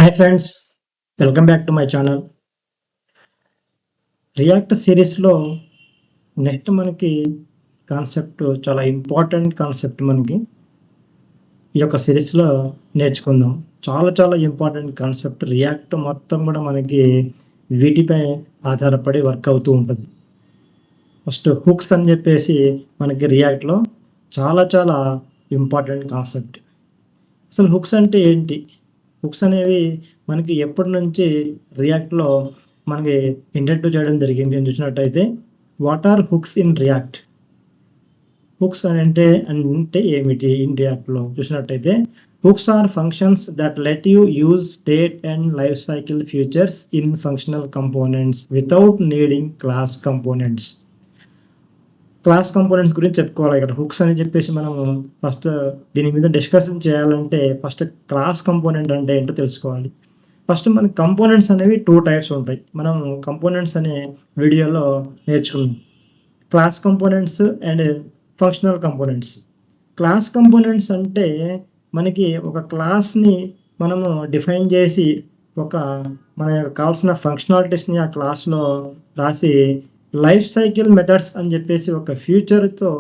Hi friends, welcome back to my channel. React సిరీస్‌లో next మనకి concept చాలా important concept మనకి ఈ యొక్క సిరీస్‌లో నేర్చుకుందాం. చాలా చాలా ఇంపార్టెంట్ కాన్సెప్ట్. రియాక్ట్ మొత్తం కూడా మనకి వీటిపై ఆధారపడి వర్క్ అవుతూ ఉంటది. ఫస్ట్ హుక్స్ అని చెప్పేసి మనకి రియాక్ట్‌లో చాలా చాలా ఇంపార్టెంట్ కాన్సెప్ట్. అసలు హుక్స్ అంటే ఏంటి? హుక్స్ అనేవి మనకి ఎప్పటినుంచి రియాక్ట్‌లో మనకి ఇంట్రడ్యూస్ చేయడం జరిగింది అని చూసినట్టయితే, what are hooks in React? Hooks అంటే ఏమిటి ఇన్ రియాక్ట్‌లో చూసినట్టయితే, hooks are functions that let you use state and life cycle features in functional components without needing class components. Class components గురించి చెప్పుకోవాలి ఇక్కడ. హుక్స్ అని చెప్పేసి మనము ఫస్ట్ దీని మీద డిస్కషన్ చేయాలంటే ఫస్ట్ క్లాస్ కంపోనెంట్ అంటే ఏంటో తెలుసుకోవాలి. ఫస్ట్ మనకి కంపోనెంట్స్ అనేవి 2 టైప్స్ ఉంటాయి. మనం కంపోనెంట్స్ అనే వీడియోలో నేర్చుకున్నాం. Class components and functional components. Class components అంటే మనకి ఒక క్లాస్‌ని మనము డిఫైన్ చేసి ఒక మనకు కావాల్సిన ఫంక్షనాలిటీస్‌ని ఆ క్లాస్‌లో రాసి లైఫ్ సైకిల్ మెథడ్స్ అని చెప్పేసి ఒక ఫ్యూచర్‌తో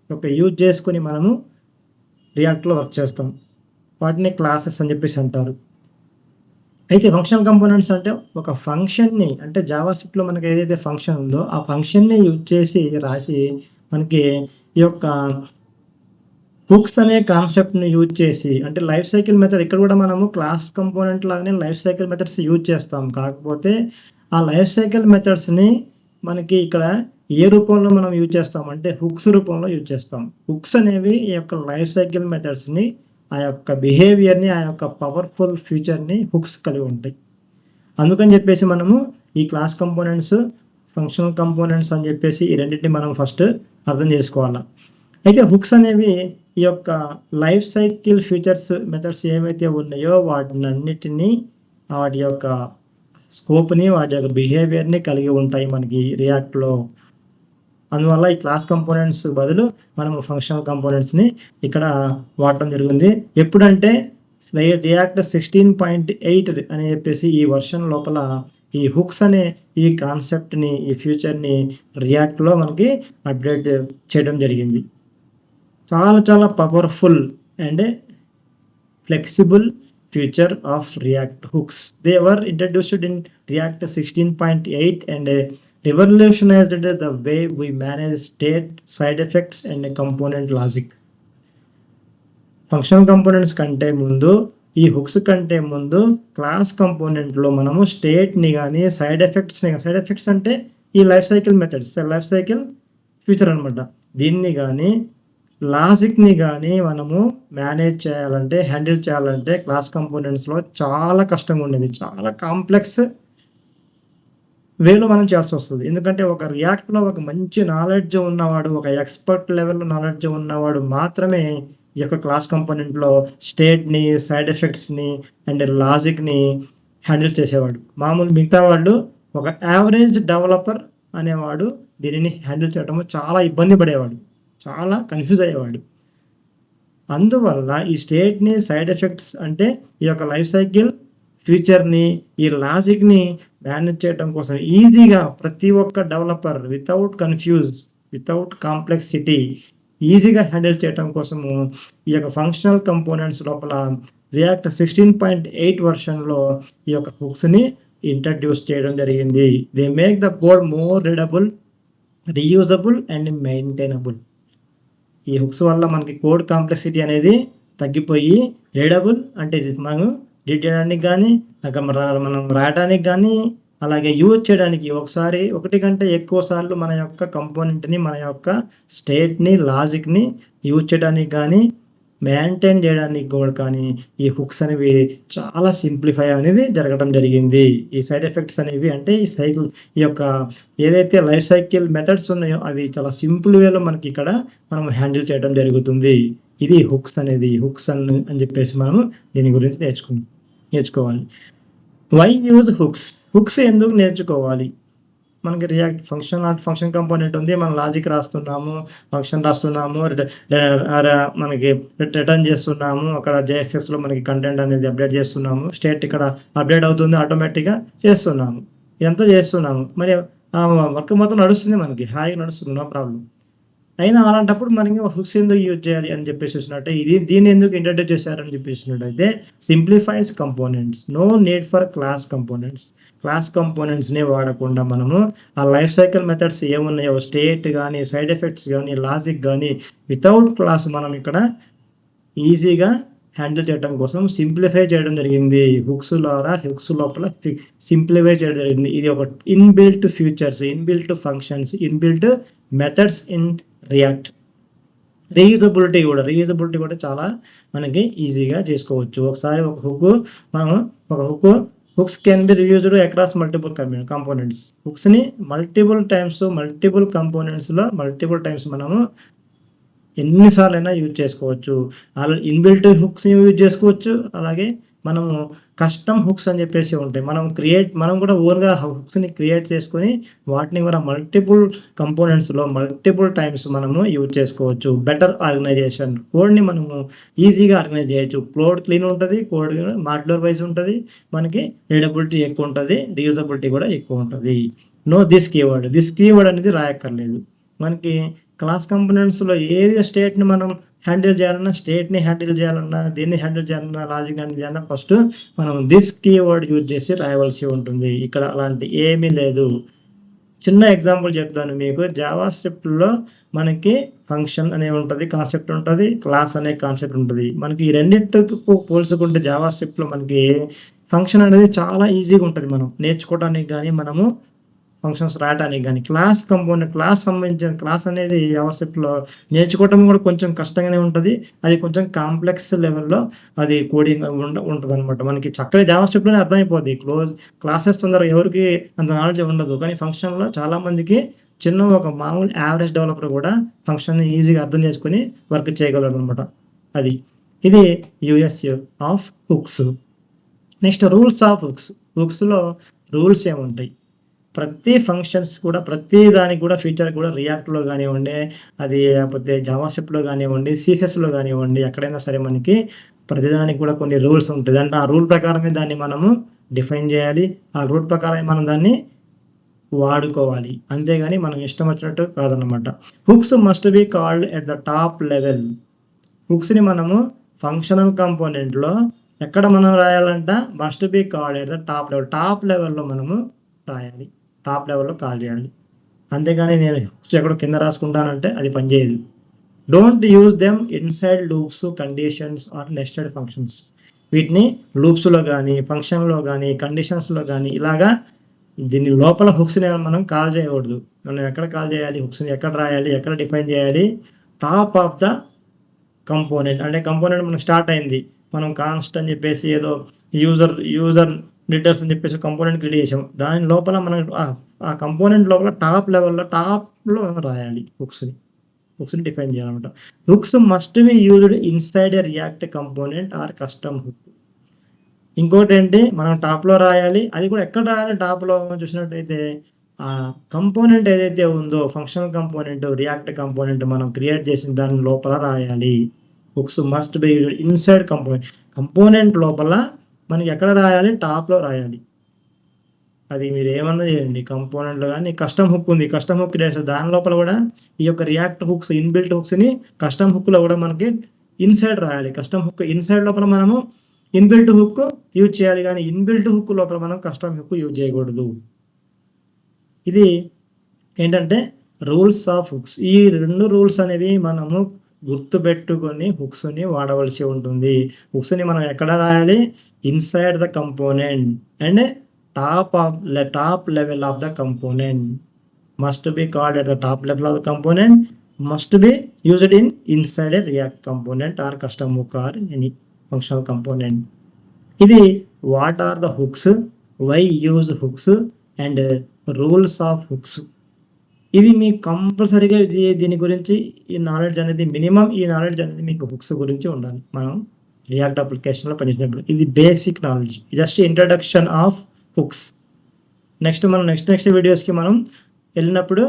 ఒక యూజ్ చేసుకొని మనము రియాక్ట్‌లో వర్క్ చేస్తాం. వాటిని క్లాసెస్ అని చెప్పేసి అంటారు. అయితే ఫంక్షనల్ కంపోనెంట్స్ అంటే ఒక ఫంక్షన్‌ని అంటే జావాస్క్రిప్ట్‌లో మనకి ఏదైతే ఫంక్షన్ ఉందో ఆ ఫంక్షన్‌ని యూజ్ చేసి రాసి మనకి ఈ యొక్క హుక్స్ అనే కాన్సెప్ట్‌ని యూజ్ చేసి అంటే లైఫ్ సైకిల్ మెథడ్ ఇక్కడ కూడా మనము క్లాస్ కంపోనెంట్ లాగానే లైఫ్ సైకిల్ మెథడ్స్ యూజ్ చేస్తాం. కాకపోతే ఆ లైఫ్ సైకిల్ మెథడ్స్‌ని మనకి ఇక్కడ ఏ రూపంలో మనం యూజ్ చేస్తామంటే హుక్స్ రూపంలో యూజ్ చేస్తాం. హుక్స్ అనేవి ఈ యొక్క లైఫ్ సైకిల్ మెథడ్స్‌ని ఆ యొక్క బిహేవియర్‌ని, ఆ యొక్క పవర్‌ఫుల్ ఫీచర్‌ని హుక్స్ కలిగి ఉంటాయి. అందుకని చెప్పేసి మనము ఈ క్లాస్ కంపోనెంట్స్, ఫంక్షనల్ కంపోనెంట్స్ అని చెప్పేసి ఈ రెండిటిని మనం ఫస్ట్ అర్థం చేసుకోవాల. అయితే హుక్స్ అనేవి ఈ యొక్క లైఫ్ సైకిల్ ఫీచర్స్, మెథడ్స్ ఏవైతే ఉన్నాయో వాటినన్నిటిని వాటి యొక్క స్కోప్‌ని, వాటి యొక్క బిహేవియర్‌ని కలిగి ఉంటాయి మనకి రియాక్ట్‌లో. అందువల్ల ఈ క్లాస్ కంపోనెంట్స్ బదులు మనము ఫంక్షనల్ కంపోనెంట్స్‌ని ఇక్కడ వాడటం జరిగింది. ఎప్పుడంటే రియాక్ట్ 16.8 అని చెప్పేసి ఈ వెర్షన్ లోపల ఈ హుక్స్ అనే ఈ కాన్సెప్ట్‌ని, ఈ ఫ్యూచర్‌ని రియాక్ట్‌లో మనకి అప్‌డేట్ చేయడం జరిగింది. చాలా చాలా powerful and flexible feature of React hooks. They were introduced in React 16.8 and revolutionized the way we manage state, side effects and component logic. Functional components కంటే ముందు ఈ హుక్స్ కంటే ముందు క్లాస్ కంపోనెంట్‌లో మనము స్టేట్‌ని గాని, సైడ్ ఎఫెక్ట్స్ అంటే ఈ life cycle methods, life cycle future అనమాట. దీన్ని గాని లాజిక్‌ని గాని మనము మేనేజ్ చేయాలంటే, హ్యాండిల్ చేయాలంటే క్లాస్ కంపోనెంట్స్‌లో చాలా కష్టంగా ఉండేది. చాలా కాంప్లెక్స్ వేలో మనం చేయాల్సొస్తది. ఎందుకంటే ఒక రియాక్ట్‌లో ఒక మంచి నాలెడ్జ్ ఉన్నవాడు, ఒక ఎక్స్‌పర్ట్ లెవెల్ నాలెడ్జ్ ఉన్నవాడు మాత్రమే ఈ యొక్క క్లాస్ కంపోనెంట్‌లో స్టేట్‌ని, సైడ్ ఎఫెక్ట్స్‌ని అండ్ లాజిక్‌ని హ్యాండిల్ చేసేవాడు. మామూలు మిగతా వాళ్ళు ఒక యావరేజ్ డెవలపర్ అనేవాడు దీనిని హ్యాండిల్ చేయడంలో చాలా ఇబ్బంది పడేవాడు. చాలా కన్‌ఫ్యూజ్ అయ్యేవాడు. అందువల్ల ఈ స్టేట్‌ని, సైడ్ ఎఫెక్ట్స్ అంటే ఈ యొక్క లైఫ్ సైకిల్ ఫీచర్‌ని, ఈ లాజిక్‌ని మేనేజ్ చేయడం కోసం ఈజీగా ప్రతి ఒక్క డెవలపర్ వితౌట్ కాంప్లెక్సిటీ ఈజీగా హ్యాండిల్ చేయడం కోసము ఈ యొక్క ఫంక్షనల్ కంపోనెంట్స్ లోపల రియాక్ట్ 16.8 వెర్షన్‌లో ఈ యొక్క హుక్స్‌ని ఇంట్రడ్యూస్ చేయడం జరిగింది. They make the code more readable, reusable and maintainable. ఈ హుక్స్ వల్ల మనకి కోడ్ కాంప్లెక్సిటీ అనేది తగ్గిపోయి రీడబుల్ అంటే మనం రీడ్ చేయడానికి గానీ, మనం రాయటానికి గానీ, అలాగే యూజ్ చేయడానికి ఒకసారి ఒకటి కంటే ఎక్కువ సార్లు మన యొక్క కంపోనెంట్‌ని, మన యొక్క స్టేట్‌ని, లాజిక్‌ని యూజ్ చేయడానికి గానీ, మెయింటైన్ చేయడానికి కూడా కానీ ఈ హుక్స్ అనేవి చాలా సింప్లిఫై అనేది జరగడం జరిగింది. ఈ సైడ్ ఎఫెక్ట్స్ అనేవి అంటే ఈ యొక్క ఏదైతే లైఫ్ సైకిల్ మెథడ్స్ ఉన్నాయో అవి చాలా సింపుల్ వేలో మనకి ఇక్కడ మనం హ్యాండిల్ చేయడం జరుగుతుంది. ఇది హుక్స్ అనేది. హుక్స్ అని చెప్పేసి మనము దీని గురించి నేర్చుకోవాలి. Why use hooks? హుక్స్ ఎందుకు నేర్చుకోవాలి? మనకి రియాక్ట్ ఫంక్షన్ కంపోనెంట్ ఉంది. మనం లాజిక్ రాస్తున్నాము, ఫంక్షన్ రాస్తున్నాము, మనకి రిటర్న్ చేస్తున్నాము. అక్కడ జేఎస్ఎక్స్‌లో మనకి కంటెంట్ అనేది అప్డేట్ చేస్తున్నాము. స్టేట్ ఇక్కడ అప్డేట్ అవుతుంది ఆటోమేటిక్‌గా చేస్తున్నాము. ఇదంతా చేస్తున్నాము. మరి వర్క్ మొత్తం నడుస్తుంది మనకి. హాయిగా నడుస్తుంది. No problem. అయినా అలాంటప్పుడు మనకి హుక్స్ ఎందుకు యూజ్ చేయాలి అని చెప్పేసి చూసినట్టే దీన్ని ఎందుకు ఇంట్రొడ్యూస్ చేశారని చెప్పేసినట్టయితే simplifies components. No need for class components. Class కంపోనెంట్స్‌ని వాడకుండా మనము ఆ లైఫ్ సైకిల్ మెథడ్స్ ఏమున్నాయో స్టేట్ గాని, సైడ్ ఎఫెక్ట్స్ గాని, లాజిక్ గాని వితౌట్ క్లాస్ మనం ఇక్కడ ఈజీగా హ్యాండిల్ చేయడం కోసం సింప్లిఫై చేయడం జరిగింది. హుక్స్ లోపల సింప్లిఫై చేయడం జరిగింది. ఇది ఒక inbuilt features, inbuilt functions, inbuilt methods in React. Reusability కూడా చాలా మనకి ఈజీగా చేసుకోవచ్చు. ఒకసారి hooks can be reused across multiple components. హుక్స్‌ని మల్టిపుల్ కంపోనెంట్స్‌లో మల్టిపుల్ టైమ్స్ మనము ఎన్ని సార్లైనా యూజ్ చేసుకోవచ్చు. అలా ఇన్‌బిల్ట్ హుక్స్‌ని యూజ్ చేసుకోవచ్చు. అలాగే మనము కస్టమ్ హుక్స్ అని చెప్పేసి ఉంటాయి. మనం కూడా ఓన్‌గా హుక్స్‌ని క్రియేట్ చేసుకొని వాటిని కూడా మల్టిపుల్ కంపోనెంట్స్‌లో మల్టిపుల్ టైమ్స్ మనము యూజ్ చేసుకోవచ్చు. Better organisation. కోడ్‌ని మనము ఈజీగా ఆర్గనైజ్ చేయొచ్చు. కోడ్ క్లీన్ ఉంటది. కోడ్ మాడ్యులర్ వైస్ ఉంటది. మనకి రీడబిలిటీ ఎక్కువ ఉంటది. రీయూజబిలిటీ కూడా ఎక్కువ ఉంటది. నో దిస్ కీవర్డ్ అనేది రాయక్కర్లేదు. మనకి క్లాస్ కంపోనెంట్స్‌లో ఏది స్టేట్‌ని మనం హ్యాండిల్ చేయాలన్నా, దేన్ని హ్యాండిల్ చేయాలన్నా, లాజిక్ హ్యాండిల్ చేయాలన్నా ఫస్ట్ మనం దిస్ కీవర్డ్ యూజ్ చేసి రాయవలసి ఉంటుంది. ఇక్కడ అలాంటి ఏమీ లేదు. చిన్న ఎగ్జాంపుల్ చెప్తాను మీకు. జావా స్క్రిప్ట్‌లో మనకి ఫంక్షన్ అనేది ఉంటది, కాన్సెప్ట్ ఉంటది, క్లాస్ అనే కాన్సెప్ట్ ఉంటది. మనకి ఈ రెండిటికి పోల్చుకుంటే జావా స్క్రిప్ట్‌లో మనకి ఫంక్షన్ అనేది చాలా ఈజీగా ఉంటది. మనం నేర్చుకోవడానికి గాని, మనము ఫంక్షన్స్ రాయటానికి గాని, సంబంధించిన క్లాస్ అనేది జావాస్క్రిప్ట్‌లో నేర్చుకోవటం కూడా కొంచెం కష్టంగానే ఉంటది. అది కొంచెం కాంప్లెక్స్ లెవెల్‌లో అది కోడింగ్ ఉంటదనమాట. మనకి చక్కగా జావాస్క్రిప్ట్‌లోనే అర్థమైపోద్ది. క్లాసెస్ తొందరగా ఎవరికీ అంత నాలెడ్జ్ ఉండదు. కానీ ఫంక్షన్‌లో చాలా మందికి ఒక మామూలు యావరేజ్ డెవలపర్ కూడా ఫంక్షన్‌ని ఈజీగా అర్థం చేసుకొని వర్క్ చేయగలరనమాట. ఇది use of hooks. Next rules of hooks. హుక్స్‌లో రూల్స్ ఏముంటాయి? ప్రతి ఫంక్షన్స్ కూడా ప్రతి దానికి కూడా ఫీచర్ కూడా రియాక్ట్‌లో గానివ్వండి, అది లేకపోతే జావాస్క్రిప్ట్‌లో గానివ్వండి, సీఎస్ఎస్‌లో గానివ్వండి, ఎక్కడైనా సరే మనకి ప్రతిదానికి కూడా కొన్ని రూల్స్ ఉంటది. అంటే ఆ రూల్ ప్రకారమే దాన్ని మనము డిఫైన్ చేయాలి. ఆ రూల్ ప్రకారమే మనం దాన్ని వాడుకోవాలి. అంతేగాని మనం ఇష్టం వచ్చినట్టు కాదనమాట. Hooks must be called at the top level. హుక్స్‌ని మనము ఫంక్షనల్ కాంపోనెంట్‌లో ఎక్కడ మనం రాయాలంట? Must be called at the top level. Top లెవెల్‌లో మనము రాయాలి. టాప్ లెవెల్‌లో కాల్ చేయాలి. అంతేగాని నేను ఎక్కడో కింద రాసుకుంటానంటే అది పనిచేయదు. Don't use them inside loops, conditions or nested functions. వీటిని లూప్స్‌లో గాని, ఫంక్షన్‌లో గాని, కండిషన్స్‌లో గాని ఇలాగా దీని లోపల హుక్స్‌ని మనం కాల్ చేయకూడదు. మనం ఎక్కడ కాల్ చేయాలి? హుక్స్‌ని ఎక్కడ రాయాలి? ఎక్కడ డిఫైన్ చేయాలి? Top of the component. అంటే కంపోనెంట్ మనకు స్టార్ట్ అయింది. మనం కాన్స్ట్ అని చెప్పేసి ఏదో యూజర్ డీటెయిల్స్ అని చెప్పేసి కంపోనెంట్ క్రియేట్ చేసాం. దాని లోపల మనం ఆ కంపోనెంట్ లోపల టాప్‌లో రాయాలి హుక్స్‌ని డిఫైన్ చేయాలన్నమాట. Hooks must be used inside a React component or custom hook. ఇంకోటేంటి మనం టాప్‌లో రాయాలి. అది కూడా ఎక్కడ రాయాలి టాప్‌లో చూసినట్టయితే కంపోనెంట్ ఏదైతే ఉందో ఫంక్షనల్ కంపోనెంట్, రియాక్ట్ కంపోనెంట్ మనం క్రియేట్ చేసిన దాని లోపల రాయాలి. Hooks must be used inside component లోపల మనకి ఎక్కడ రాయాలి? టాప్‌లో రాయాలి. అది మీరు ఏమన్నా చేయండి. కంపోనెంట్‌లో గాని కస్టమ్ హుక్ ఉంది. కస్టమ్ హుక్ చేస్తే దాని లోపల కూడా ఈ యొక్క రియాక్ట్ హుక్స్, ఇన్‌బిల్ట్ హుక్స్‌ని కస్టమ్ హుక్‌లో కూడా మనకి ఇన్‌సైడ్ రాయాలి. కస్టమ్ హుక్ ఇన్‌సైడ్ లోపల మనము ఇన్‌బిల్ట్ హుక్ యూజ్ చేయాలి గానీ, ఇన్‌బిల్ట్ హుక్ లోపల మనం కస్టమ్ హుక్ యూజ్ చేయకూడదు. ఇది ఏంటంటే రూల్స్ ఆఫ్ హుక్స్. ఈ 2 రూల్స్ అనేవి మనము గుర్తుపెట్టుకొని హుక్స్‌ని వాడవలసి ఉంటుంది. హుక్స్‌ని మనం ఎక్కడ రాయాలి? Inside the component and top level of the component. Must be called at the top level of the component. Must be used inside a React component or custom hook or any functional component. ఇది what are the hooks, why use hooks and rules of hooks. ఇది మీకు కంపల్సరీగా దీని గురించి ఈ knowledge అనేది మీకు hooks గురించి ఉండాలి. మనం రియాక్ట్ అప్లికేషన్‌లో పనిచేసినప్పుడు. ఇది basic knowledge. Just introduction of hooks. Next వీడియోస్‌కి మనం వెళ్ళినప్పుడు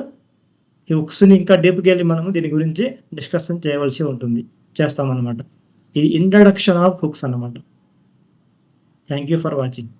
ఈ హుక్స్‌ని ఇంకా డీప్‌గా వెళ్ళి మనము దీని గురించి డిస్కషన్ చేయవలసి ఉంటుంది. చేస్తామనమాట. ఇది ఇంట్రడక్షన్ ఆఫ్ హుక్స్ అన్నమాట. Thank you for watching.